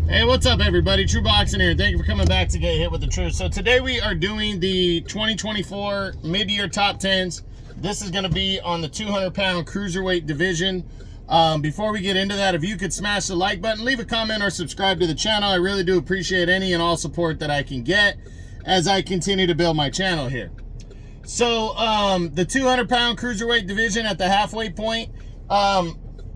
Hey, what's up, everybody? True Boxing here. Thank you for coming back to Get Hit with the Truth. So today we are doing the 2024 mid-year top 10s. This is going to be on the 200-pound cruiserweight division. Before we get into that, if you could smash the like button, leave a comment, or subscribe to the channel. I really do appreciate any and all support that I can get as I continue to build my channel here. So the 200-pound cruiserweight division at the halfway point,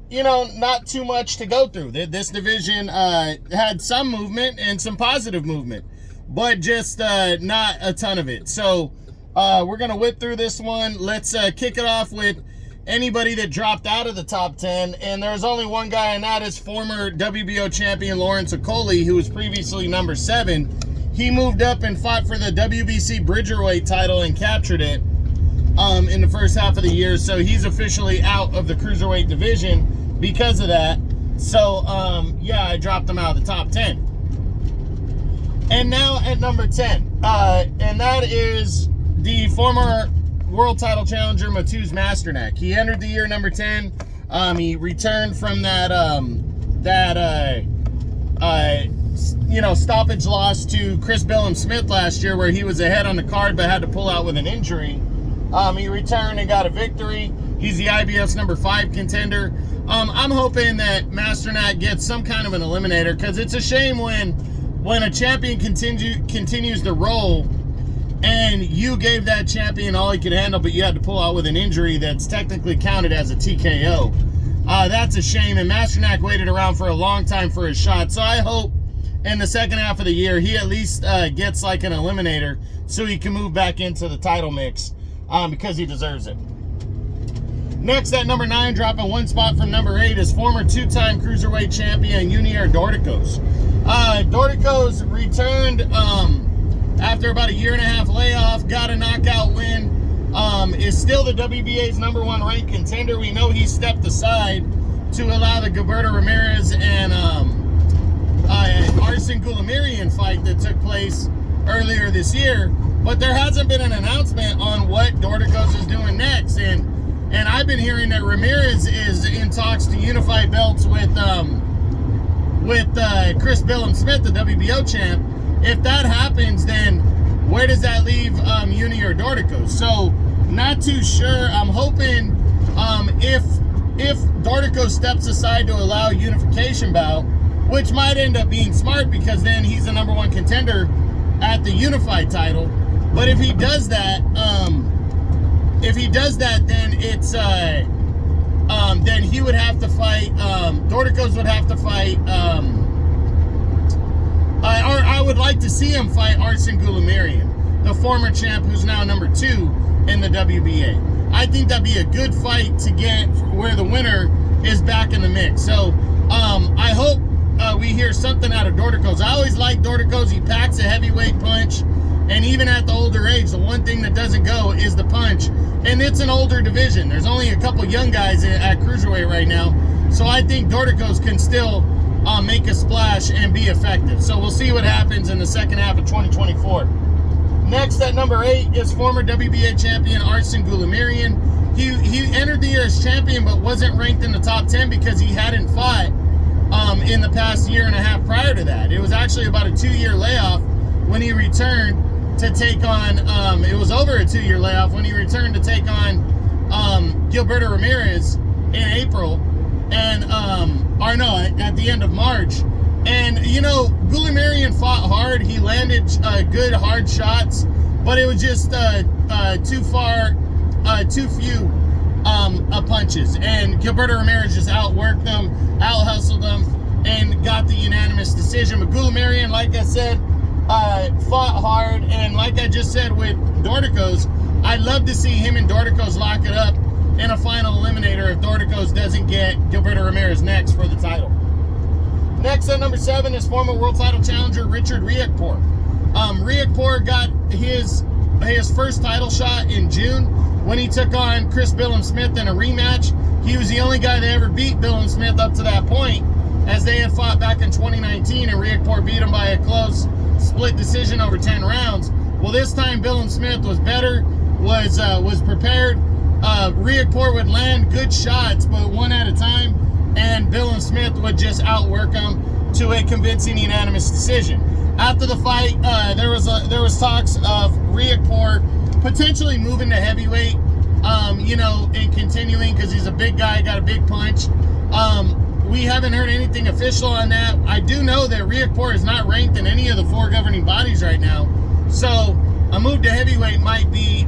you know, not too much to go through. This division had some movement and some positive movement, but just not a ton of it. So we're going to whip through this one. Let's kick it off with anybody that dropped out of the top 10. And there's only one guy, and that is former WBO champion Lawrence Okoli, who was previously number 7. He moved up and fought for the WBC Bridgerweight title and captured it in the first half of the year. So he's officially out of the cruiserweight division because of that. So yeah, I dropped him out of the top 10. And now at number 10, and that is the former world title challenger Mateusz Masternak. He entered the year number 10. He returned from that stoppage loss to Chris Smith last year, where he was ahead on the card but had to pull out with an injury. He returned and got a victory. He's the IBF's number 5 contender. I'm hoping that Masternak gets some kind of an eliminator, because it's a shame when a champion continues to roll and you gave that champion all he could handle, but you had to pull out with an injury that's technically counted as a TKO. That's a shame, and Masternak waited around for a long time for his shot. So I hope in the second half of the year he at least gets like an eliminator so he can move back into the title mix, because he deserves it. Next, at number 9, dropping one spot from number 8, is former 2-time cruiserweight champion Junior Dorticos. Dorticos returned after about a year-and-a-half layoff, got a knockout win, is still the WBA's number 1 ranked contender. We know he stepped aside to allow the Gilberto Ramirez and Arsen Goulamirian fight that took place earlier this year, but there hasn't been an announcement on what Dorticos is doing next. And I've been hearing that Ramirez is in talks to unify belts with Chris Smith, the WBO champ. If that happens, then where does that leave Junior Dorticos? So not too sure. I'm hoping if Dorticos steps aside to allow a unification bout, which might end up being smart, because then he's the number 1 contender at the unified title. But if he does that, then it's then he would have to fight. Dorticos would have to fight. Or I would like to see him fight Arsen Goulamirian, the former champ who's now number 2 in the WBA. I think that'd be a good fight to get where the winner is back in the mix. So I hope we hear something out of Dorticos. I always like Dorticos. He packs a heavyweight punch. And even at the older age, the one thing that doesn't go is the punch. And it's an older division. There's only a couple young guys at cruiserweight right now. So I think Dorticos can still make a splash and be effective. So we'll see what happens in the second half of 2024. Next, at number 8, is former WBA champion Arsen Goulamirian. He entered the year as champion, but wasn't ranked in the top 10 because he hadn't fought in the past year and a half prior to that. It was actually about a 2-year layoff when he returned to take on, it was over a 2-year layoff when he returned to take on Gilberto Ramirez in April, and at the end of March. And you know, Goulamirian fought hard. He landed good hard shots, but it was just too few punches. And Gilberto Ramirez just outworked them, out-hustled them, and got the unanimous decision. But Goulamirian, like I said, fought hard, and like I just said with Dorticos, I'd love to see him and Dorticos lock it up in a final eliminator if Dorticos doesn't get Gilberto Ramirez next for the title. Next, at number 7, is former world title challenger Richard Riakporhe. Riakporhe got his first title shot in June when he took on Chris Smith in a rematch. He was the only guy that ever beat Smith up to that point, as they had fought back in 2019, and Riakporhe beat him by a close split decision over 10 rounds. Well, this time Smith was better, was prepared. Riakporhe would land good shots, but one at a time. and Bill and Smith would just outwork him to a convincing unanimous decision. After the fight, there was talks of Riakporhe potentially moving to heavyweight, you know, and continuing, because he's a big guy, got a big punch. We haven't heard anything official on that. I do know that Riakporhe is not ranked in any of the 4 governing bodies right now, so a move to heavyweight might be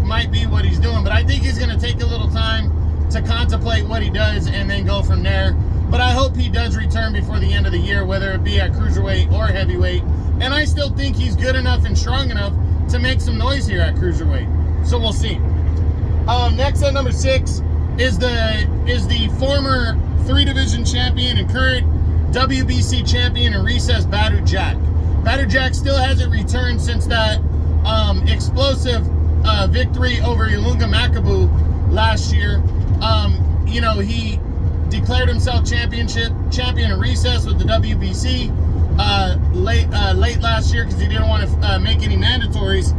what he's doing. But I think he's going to take a little time to contemplate what he does and then go from there. But I hope he does return before the end of the year, whether it be at cruiserweight or heavyweight. And I still think he's good enough and strong enough to make some noise here at cruiserweight. So we'll see. Next at number 6 is the former 3-division champion and current WBC champion in recess, Badou Jack. Badou Jack still hasn't returned since that explosive victory over Ilunga Makabu last year. You know, he declared himself champion in recess with the WBC late last year because he didn't want to make any mandatories.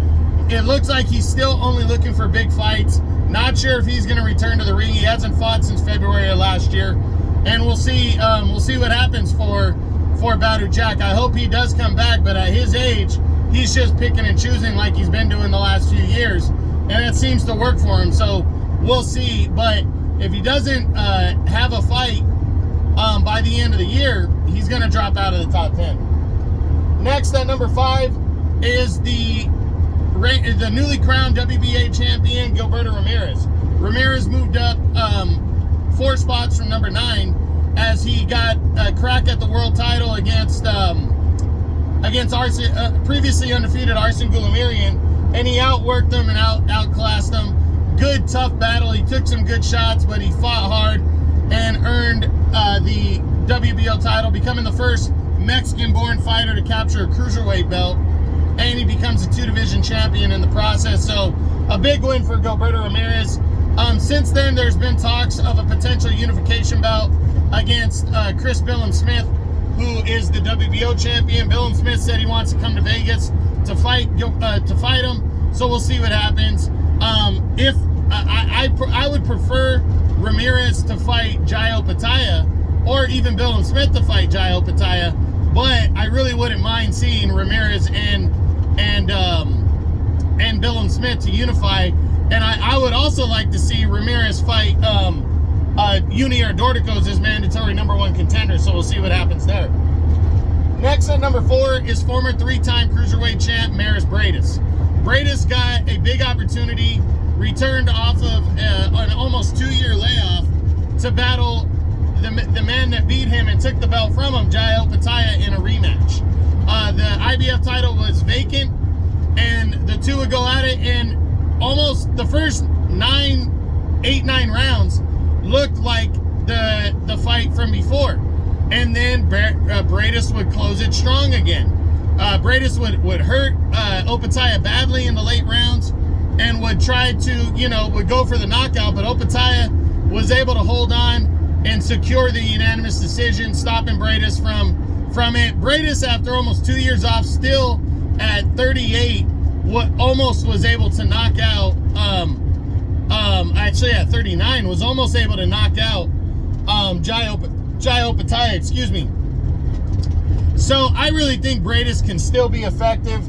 It looks like he's still only looking for big fights. Not sure if he's going to return to the ring. He hasn't fought since February of last year, and we'll see what happens for Badou Jack. I hope he does come back, but at his age, he's just picking and choosing like he's been doing the last few years, and it seems to work for him. So we'll see. But if he doesn't have a fight by the end of the year, he's going to drop out of the top 10. Next at number 5 is the newly crowned WBA champion, Gilberto Ramirez. Ramirez moved up 4 spots from number 9 as he got a crack at the world title against previously undefeated Arsene Goulamirian, and he outworked him and outclassed him. Good, tough battle. He took some good shots, but he fought hard and earned the WBO title, becoming the first Mexican-born fighter to capture a cruiserweight belt, and he becomes a 2-division champion in the process. So a big win for Gilberto Ramirez. Since then, there's been talks of a potential unification bout against Chris Bill Smith, who is the WBO champion. Bill Smith said he wants to come to Vegas to fight him. So we'll see what happens. If I would prefer Ramirez to fight Jayo Pitaya, or even Bill Smith to fight Jayo Pitaya, but I really wouldn't mind seeing Ramirez and Bill Smith to unify. And I would also like to see Ramirez fight Junior Dorticos as mandatory #1 contender. So we'll see what happens there. Next at number 4 is former 3-time cruiserweight champ Maris Briedis. Briedis got a big opportunity, returned off of an almost 2-year layoff to battle the man that beat him and took the belt from him, Jayo Pitaya, in a rematch. The IBF title was vacant, and the two would go at it, and almost the first 9 rounds looked like the fight from before. And then Briedis would close it strong again. Briedis would hurt Opetaia badly in the late rounds and would try to, would go for the knockout, but Opetaia was able to hold on and secure the unanimous decision, stopping Briedis from it. Briedis, after almost 2 years off, still at 38, almost was able to knock out, actually at 39, was almost able to knock out Jayo Pitaya, excuse me. So I really think Briedis can still be effective.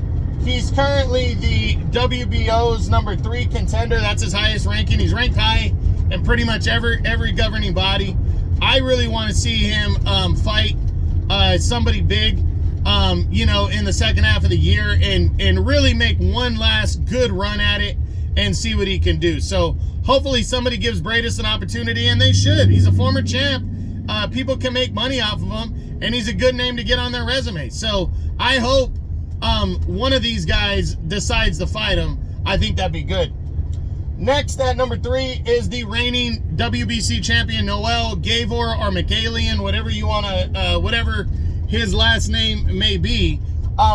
He's currently the WBO's #3 contender. That's his highest ranking. He's ranked high in pretty much every governing body. I really want to see him fight somebody big, in the second half of the year and really make one last good run at it and see what he can do. So hopefully somebody gives Briedis an opportunity, and they should. He's a former champ. People can make money off of him, and he's a good name to get on their resume. So I hope one of these guys decides to fight him. I think that'd be good. Next at number 3 is the reigning WBC champion, Noel Gavor, or Michaelian, whatever you want to, whatever his last name may be.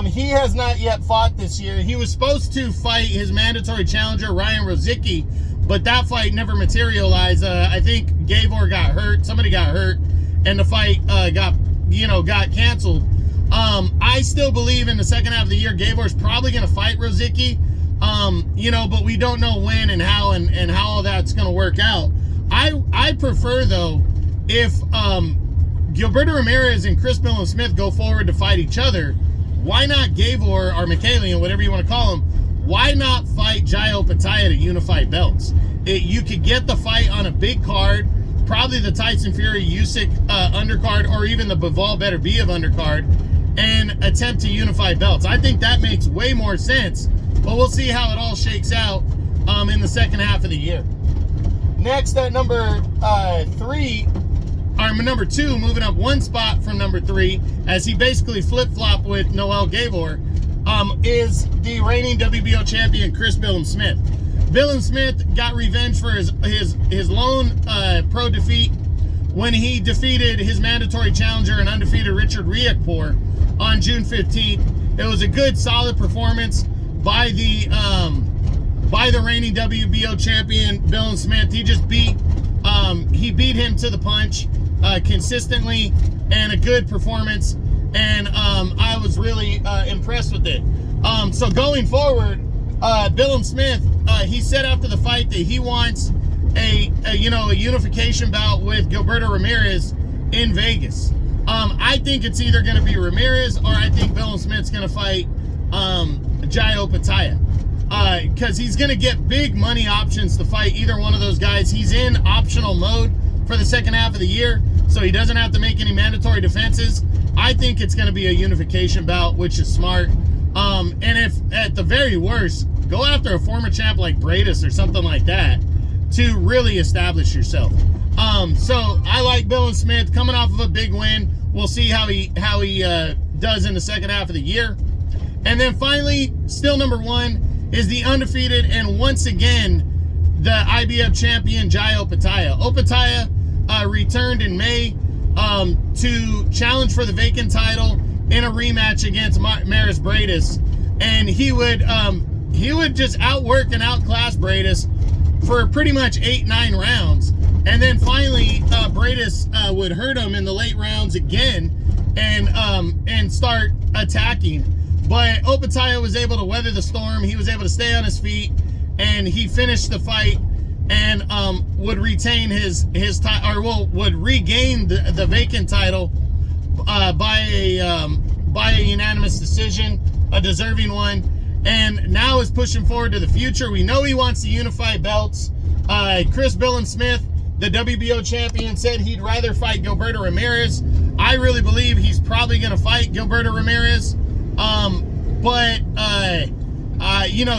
He has not yet fought this year. He was supposed to fight his mandatory challenger, Ryan Rozicki, but that fight never materialized. I think Gavor got hurt. Somebody got hurt, and the fight got canceled. I still believe in the second half of the year, Gavor's probably going to fight Rozicki. But we don't know when and how and how all that's going to work out. I prefer, though, if Gilberto Ramirez and Chris Billon Smith go forward to fight each other, why not Gavor or Mikhailian, whatever you want to call him, why not fight Jai Opetaia to unify belts? You could get the fight on a big card, probably the Tyson Fury Usyk undercard, or even the Bivol Beterbiev undercard, and attempt to unify belts. I think that makes way more sense, but we'll see how it all shakes out in the second half of the year. Next at number 2, moving up one spot from number 3, as he basically flip-flopped with Noel Gavor, is the reigning WBO champion Chris Billon Smith. Billon Smith got revenge for his lone pro defeat when he defeated his mandatory challenger and undefeated Richard Riakporhe on June 15th. It was a good, solid performance by the reigning WBO champion Billon Smith. He just beat him to the punch consistently, and a good performance, and I was really impressed with it. So going forward, Billon Smith, he said after the fight that he wants a unification bout with Gilberto Ramirez in Vegas. I think it's either going to be Ramirez, or I think Billon Smith's going to fight Jai Opetaia, because he's going to get big money options to fight either one of those guys. He's in optional mode for the second half of the year, so he doesn't have to make any mandatory defenses. I think it's going to be a unification bout, which is smart. And if at the very worst, go after a former champ like Bradis or something like that to really establish yourself. So I like Billon Smith coming off of a big win. We'll see how he does in the second half of the year. And then finally, still number 1 is the undefeated and once again the IBF champion Jai Opetaia. Opetaia returned in May to challenge for the vacant title in a rematch against Maris Bradis, and he would just outwork and outclass Bradis for pretty much 8-9 rounds, and then finally Bradis would hurt him in the late rounds again and start attacking. But Opetaia was able to weather the storm. He was able to stay on his feet, and he finished the fight and would retain his title, or would regain the vacant title by a unanimous decision, a deserving one, and now is pushing forward to the future. We know he wants to unify belts. Chris Billon Smith, the WBO champion, said he'd rather fight Gilberto Ramirez. I really believe he's probably going to fight Gilberto Ramirez.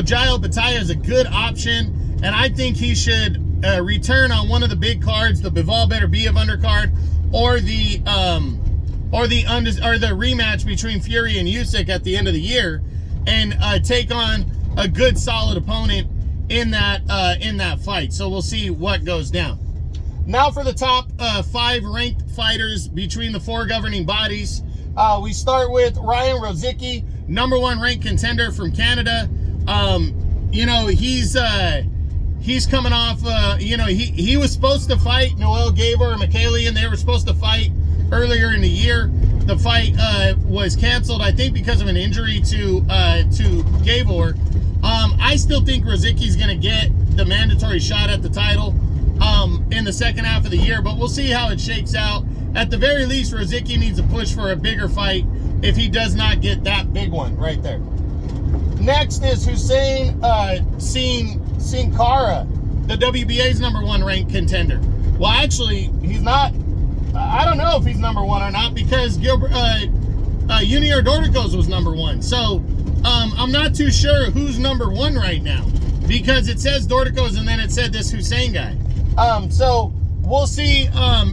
Jai Opetaia is a good option, and I think he should return on one of the big cards, the Bivol Beterbiev undercard, or the rematch between Fury and Usyk at the end of the year, and take on a good, solid opponent in that fight. So we'll see what goes down. Now for the top 5 ranked fighters between the 4 governing bodies. We start with Ryan Rozicki, number 1 ranked contender from Canada. He's coming off, he was supposed to fight Noel Gavor and Mikhailian. They were supposed to fight earlier in the year. The fight was canceled, I think, because of an injury to Gavor. I still think Rozicki's going to get the mandatory shot at the title in the second half of the year, but we'll see how it shakes out. At the very least, Rozicki needs to push for a bigger fight if he does not get that big one right there. Next is Hussein Sin Cara, the WBA's number 1 ranked contender. Well, actually, he's not. I don't know if he's number 1 or not, because Junior Dorticos was number 1. So I'm not too sure who's number 1 right now, because it says Dorticos and then it said this Hussein guy. So we'll see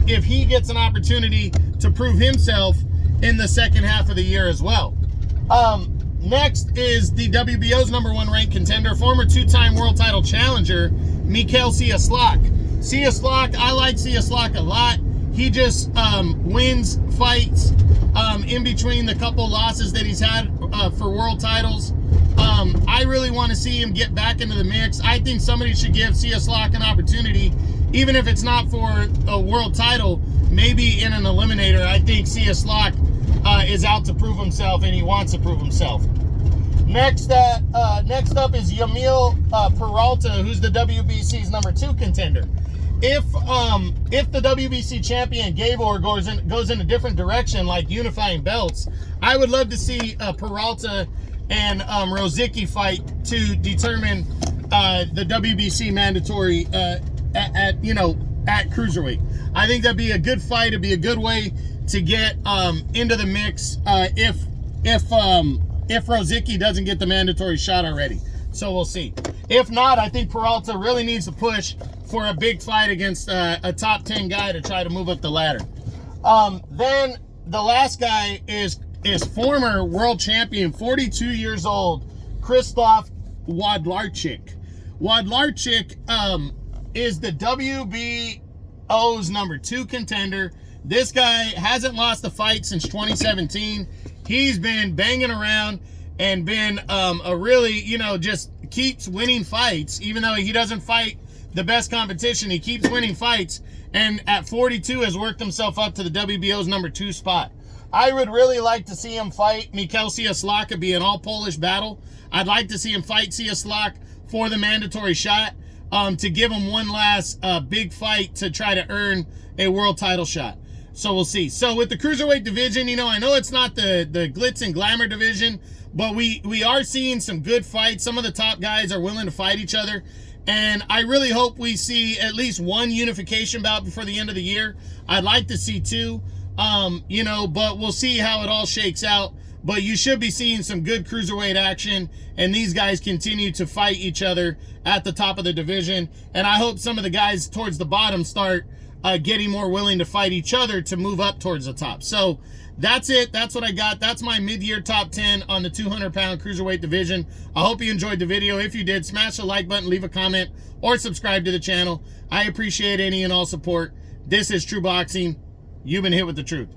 if he gets an opportunity to prove himself in the second half of the year as well. Next is the WBO's number 1 ranked contender, former 2-time world title challenger, Mikhail Cieslak. Cieslak, I like Cieslak a lot. He just wins fights in between the couple losses that he's had for world titles. I really want to see him get back into the mix. I think somebody should give Cieslak an opportunity, even if it's not for a world title, maybe in an eliminator. I think Cieslak is out to prove himself, and he wants to prove himself. Next up is Yamil Peralta, who's the WBC's number 2 contender. the WBC champion Gabor goes in a different direction, like unifying belts, I would love to see Peralta and Rosicki fight to determine the WBC mandatory at cruiserweight. I think that'd be a good fight. It'd be a good way to get into the mix if Rosicki doesn't get the mandatory shot already. So we'll see. If not, I think Peralta really needs to push for a big fight against a top 10 guy to try to move up the ladder. Then the last guy is former world champion, 42 years old, Krzysztof Wodlarczyk. Wodlarczyk is the WBO's #2 contender. This guy hasn't lost a fight since 2017. He's been banging around and been a really, just keeps winning fights. Even though he doesn't fight the best competition, he keeps winning fights. And at 42 has worked himself up to the WBO's #2 spot. I would really like to see him fight Mikhail Cieslak. It'd be an all-Polish battle. I'd like to see him fight Cieslak for the mandatory shot to give him one last big fight to try to earn a world title shot. So we'll see. So with the cruiserweight division, I know it's not the glitz and glamour division, but we are seeing some good fights. Some of the top guys are willing to fight each other. And I really hope we see at least one unification bout before the end of the year. I'd like to see two, but we'll see how it all shakes out. But you should be seeing some good cruiserweight action, and these guys continue to fight each other at the top of the division. And I hope some of the guys towards the bottom start getting more willing to fight each other to move up towards the top. So that's it. That's what I got. That's my mid-year top 10 on the 200-pound cruiserweight division. I hope you enjoyed the video. If you did, smash the like button, leave a comment, or subscribe to the channel. I appreciate any and all support. This is True Boxing. You've been hit with the truth.